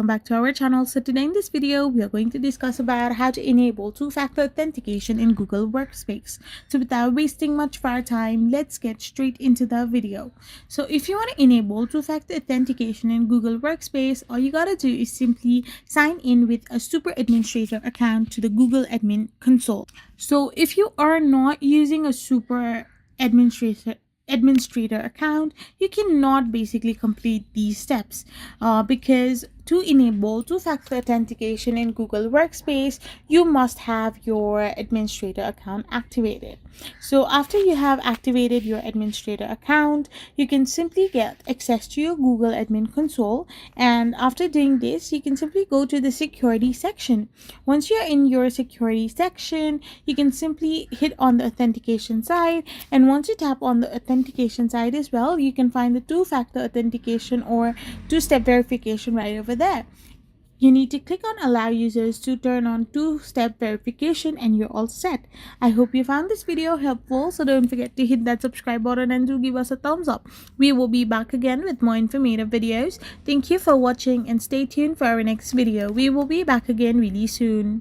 welcome back to our channel. So today in this video we are going to discuss about how to enable two-factor authentication in Google Workspace. So without wasting much of our time, let's get straight into the video. So if you want to enable two-factor authentication in Google Workspace, all you gotta do is simply sign in with a super administrator account to the Google admin console. So if you are not using a super administrator account, you cannot basically complete these steps because to enable two-factor authentication in Google Workspace, you must have your administrator account activated. So after you have activated your administrator account, you can simply get access to your Google admin console, and after doing this, you can simply go to the security section. Once you're in your security section, you can simply hit on the authentication side, and once you tap on the authentication side as well, you can find the two-factor authentication or two-step verification right over there. You need to click on allow users to turn on two-step verification and you're all set. I hope you found this video helpful, so don't forget to hit that subscribe button and do give us a thumbs up. We will be back again with more informative videos. Thank you for watching and stay tuned for our next video. We will be back again really soon.